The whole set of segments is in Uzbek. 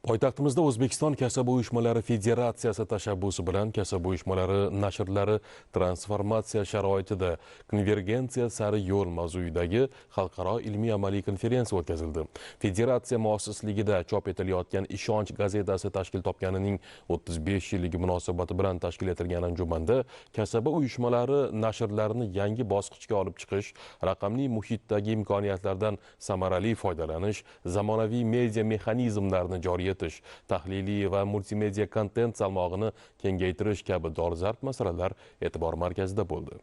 Poytaxtimizda O'zbekiston Kasaba uyushmalari Federatsiyasi tashabbusi bilan kasaba uyushmalari nashrlari transformatsiya sharoitida konvergensiya sari yo'l mavzuidagi xalqaro ilmiy-amaliy konferensiya o'tkazildi. Federatsiya muassisligida chop etilayotgan Ishonch gazetasi tashkil topganining 35 yilligi munosabati bilan tashkil etilgan anjumanda kasaba uyushmalari nashrlarini yangi bosqichga olib chiqish, raqamli muhitdagi imkoniyatlardan samarali foydalanish, zamonaviy media mexanizmlarini joriy etish, tahliliy va multimedia kontent salmog'ini kengaytirish kabi dolzarb masalalar e'tibor markazida bo'ldi.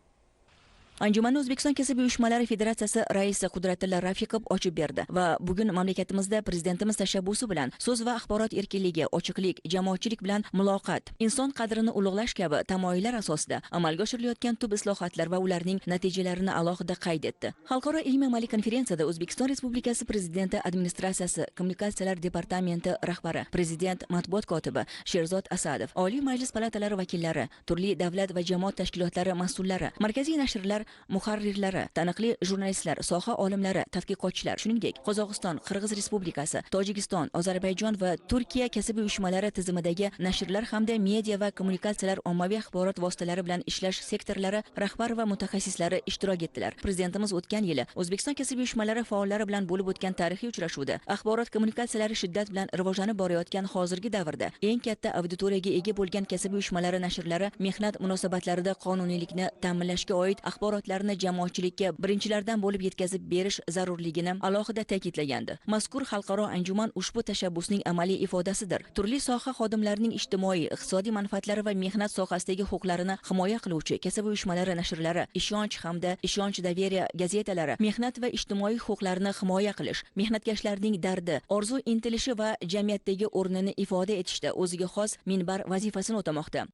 Anjumanni O'zbekiston Kasaba uyushmalari Federatsiyasi raisi Qudratilla Rafiqov ochib berdi va bugun mamlakatimizda prezidentimiz tashabbusi bilan so'z va axborot erkinligi, ochiqlik, jamoatchilik bilan muloqot, inson qadrini ulug'lash kabi tamoyillar asosida amalga oshirilayotgan tub islohotlar va ularning natijalarini alohida qayd etdi. Xalqaro ilmiy-amaliy konferensiyada O'zbekiston Respublikasi Prezidenti Administratsiyasi Kommunikatsiyalar departamenti rahbari, Prezident matbuot kotibi Sherzod Asadov, Oliy Majlis palatalari vakillari, turli davlat va jamoat tashkilotlari mas'ullari, markaziy nashrlar muharrirlari, taniqli jurnalistlar, soha olimlari, tadqiqotchilar, shuningdek Qozog'iston, Qirg'iz Respublikasi, Tojikiston, Ozarbayjon va Turkiya kasaba uyushmalari tizimidagi nashrlar hamda media va kommunikatsiyalar ommaviy axborot vositalari bilan ishlash sektorlari rahbar va mutaxassislari ishtirok etdilar. Prezidentimiz o'tgan yili O'zbekiston kasaba uyushmalari faollari bilan bo'lib o'tgan tarixiy uchrashuvda axborot kommunikatsiyalari shiddat bilan rivojlanib borayotgan hozirgi davrda eng katta auditoriyaga ega bo'lgan kasaba uyushmalari nashrlari mehnat munosabatlarida qonuniylikni ta'minlashga oid axborotlarni jamoatchilikka birinchilardan bo'lib yetkazib berish zarurligini alohida ta'kidlagandi. Mazkur xalqaro anjuman ushbu tashabbusning amaliy ifodasidir. Turli soha xodimlarining ijtimoiy, iqtisodiy manfaatlari va mehnat sohasidagi huquqlarini himoya qiluvchi kasaba uyushmalari nashrlari, Ishonch hamda Ishonch Daveriya gazetalari mehnat va ijtimoiy huquqlarini himoya qilish, mehnatkashlarning dardi, orzu intilishi va jamiyatdagi o'rnini ifoda etishda o'ziga xos minbar vazifasini o'tamoqda.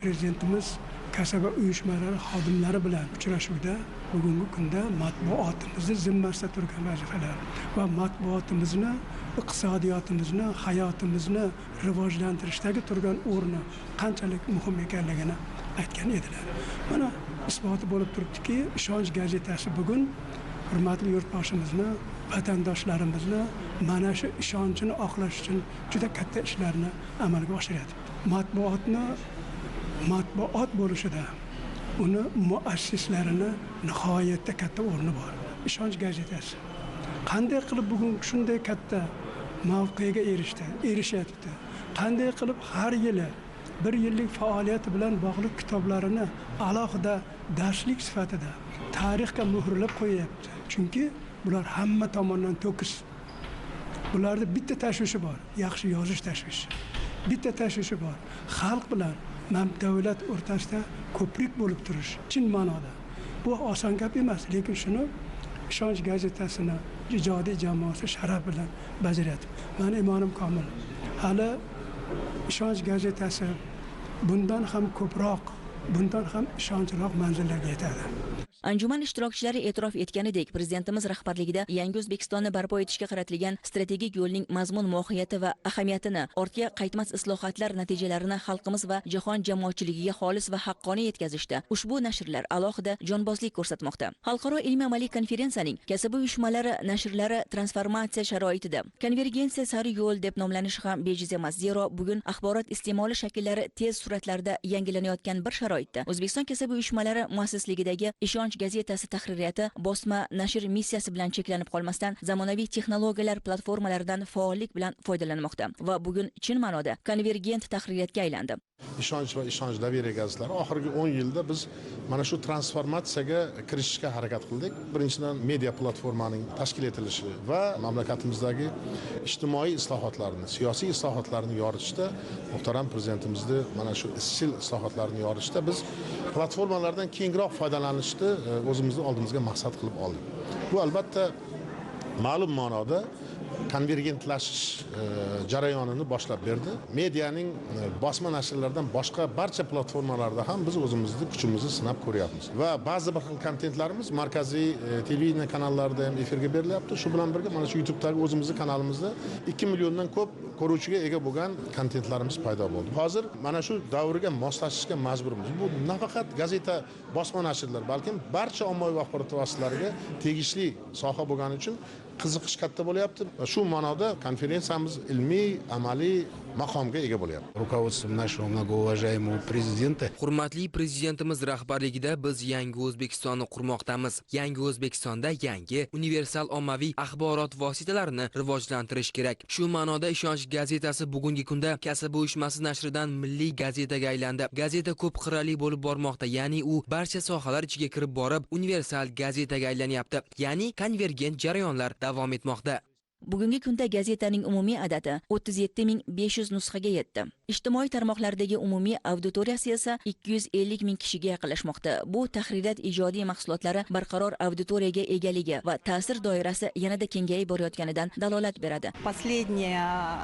Prezidentimiz kasaba uyushmalari xodimlari bilan uchrashuvda bugungi kunda matbuotimizni zimmasida turgan vazifalar va matbuotimizni, iqtisodiyotimizni, hayotimizni rivojlantirishdagi turgan o'rni qanchalik muhim ekanligini aytgan edilar. Mana isboti bo'lib turibdiki, Ishonch gazetasi bugun hurmatli yurtboshimizni, vatandoshlarimizni mana shu ishonchini oqlash uchun juda katta ishlarni amalga oshiryapti. Matbuot bo'lishida uni muassislarini nihoyatda katta o'rni bor. Ishonch gazetasi qanday qilib bugun shunday katta mavqega erishyapti? Qanday qilib har yili bir yillik faoliyati bilan bog'liq kitoblarini alohida darslik sifatida tarixga muhrlab qo'yapti? Chunki bular hamma tomonidan to'kis. Bularda bitta tashvishi bor, yaxshi yozish tashvishi. Bitta tashvishi bor, xalq bilan davlat o'rtasida ko'prik bo'lib turish, chin ma'noda. Bu oson gap emas, lekin shuni Ishonch gazetasini ijodiy jamoasi sharaf bilan bajaryapti. Meni imonim komil. Hali Ishonch gazetasi bundan ham ko'proq, bundan ham ishonchliroq manzillarga yetadi. Anjuman ishtirokchilari e'tirof etganidek, prezidentimiz rahbarligida yangi O'zbekistonni barpo etishga qaratilgan strategik yo'lning mazmun mohiyati va ahamiyatini, ortga qaytmas islohotlar natijalarini xalqimiz va jahon jamoatchiligiga xolis va haqqoniy yetkazishda ushbu nashrlar alohida jonbozlik ko'rsatmoqda. Xalqaro ilmiy-amaliy konferensiyaning kasaba uyushmalari nashrlari transformatsiya sharoitida konvergensiya sari yo'l deb nomlanishi ham bejiz emas. Zero bugun axborot iste'moli shakllari tez sur'atlarda yangilanayotgan bir sharoitda O'zbekiston kasaba uyushmalari muassisligidagi Ishonch gazetasi tahririyati bosma nashr missiyasi bilan cheklanib qolmasdan zamonaviy texnologiyalar platformalaridan faollik bilan foydalanmoqda va bugun chin ma'noda konvergent tahririyatga aylandi. Ishonch va Ishonch Daveriya gazetalari oxirgi 10 yilda biz mana shu transformatsiyaga kirishishga harakat qildik. Birinchidan media platformaning tashkil etilishi va mamlakatimizdagi ijtimoiy islohotlarni, siyosiy islohotlarni yoritishda muhtaram prezidentimizni mana shu izchil islohotlarni yoritishda biz platformalardan kengroq foydalanishni o'zimizni oldimizga maqsad qilib oldik. Bu albatta ma'lum ma'noda konvergentlashish jarayonini boshlab berdi. Medianing bosma nashrlardan boshqa barcha platformalarda ham biz o'zimizni kuchimizni sinab ko'ryapmiz. Va ba'zi bir xil kontentlarimiz markaziy televideniya kanallarida ham efirga berilyapti. Shu bilan birga mana shu YouTube'dagi o'zimizning kanalimizda 2 milliondan ko'p ko'ruvchiga ega bo'lgan kontentlarimiz paydo bo'ldi. Hozir mana shu davrga moslashishga majburmiz. Bu nafaqat gazeta bosma nashrlar, balkim barcha ommaviy axborot vositalariga tegishli soha bo'lgani uchun qiziqish katta bo'lyapti va shu ma'noda konferensiyamiz ilmiy amaliy maqomga ega bo'lyapti. Руководством нашего многоуважаемого президента. Hurmatli prezidentimiz rahbarligida biz yangi O'zbekistonni qurmoqdamiz. Yangi O'zbekistonda yangi universal ommaviy axborot vositalarini rivojlantirish kerak. Shu ma'noda Ishonch gazetasi bugungi kunda Kasaba uyushmasi nashridan milliy gazetaga aylandi. Gazeta ko'p qirrali bo'lib bormoqda, ya'ni u barcha sohalar ichiga kirib borib, universal gazetaga aylanyapti. Ya'ni konvergent jarayonlar davom etmoqda. Bugungi kunda gazetaning umumiy adadi 37.500 nusxaga yetdi. Ijtimoiy tarmoqlardagi umumiy auditoriyasi esa 250.000 kishiga yaqinlashmoqda. Bu tahririyat ijodiy mahsulotlari barqaror auditoriyaga egaligi va ta'sir doirasi yanada kengayib borayotganidan dalolat beradi. Последняя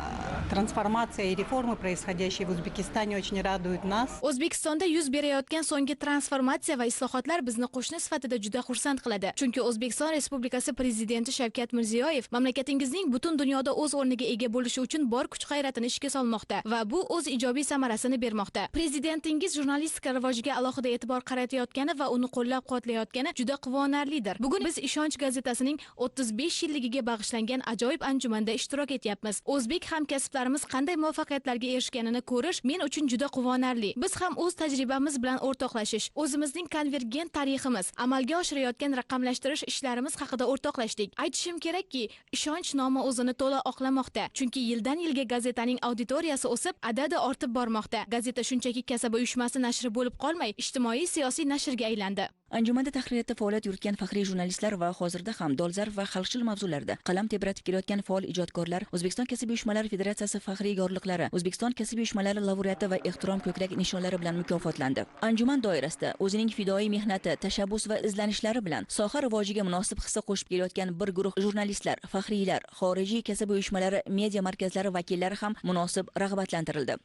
трансформация и реформы, происходящие в Узбекистане, очень радуют нас. O'zbekistonda yuz berayotgan so'nggi transformatsiya va islohotlar bizni qo'shni sifatida juda xursand qiladi. Chunki O'zbekiston Respublikasi prezidenti Shavkat Mirziyoyev mamlakatingizning butun dunyoda o'z o'rniga ega bo'lishi uchun bor kuch-g'ayratini ishga solmoqda va bu o'z ijobiy samarasini bermoqda. Prezidentingiz jurnalistika rivojiga alohida e'tibor qaratayotgani va uni qo'llab-quvvatlayotgani juda quvonarlidir. Bugun biz Ishonch gazetasining 35 yilligiga bag'ishlangan ajoyib anjumanda ishtirok etyapmiz. O'zbek hamkasblarimiz qanday muvaffaqiyatlarga erishganini ko'rish men uchun juda quvonarli. Biz ham o'z tajribamiz bilan o'rtoqlashish, o'zimizning konvergent tariximiz, amalga oshirayotgan raqamlashtirish ishlarimiz haqida o'rtoqlashdik. Aytishim kerakki, Ishonch nomi o'zini to'la oqlamoqda. Chunki yildan yilga gazetaning auditoriyasi o'sib, adadi ortib bormoqda. Gazeta shunchaki kasaba uyushmasi nashri bo'lib qolmay, ijtimoiy siyosiy nashrga aylandi. Anjumanda tahririyatda faoliyat yuritgan faxriy jurnalistlar va hozirda ham dolzarb va xalqchil mavzularda qalam tebratib kelayotgan faol ijodkorlar, O'zbekiston kasaba uyushmalari federatsiyasi faxriy yorliqlari, O'zbekiston kasaba uyushmalari laureati va ehtirom ko'krak nishonlari bilan mukofotlandi. Anjuman doirasida o'zining fidoyi mehnati, tashabbus va izlanishlari bilan soha rivojiga munosib hissa qo'shib kelayotgan bir guruh jurnalistlar, faxriylar, xorijiy kasaba uyushmalari, media markazlari vakillari ham munosib rag'batlantirildi.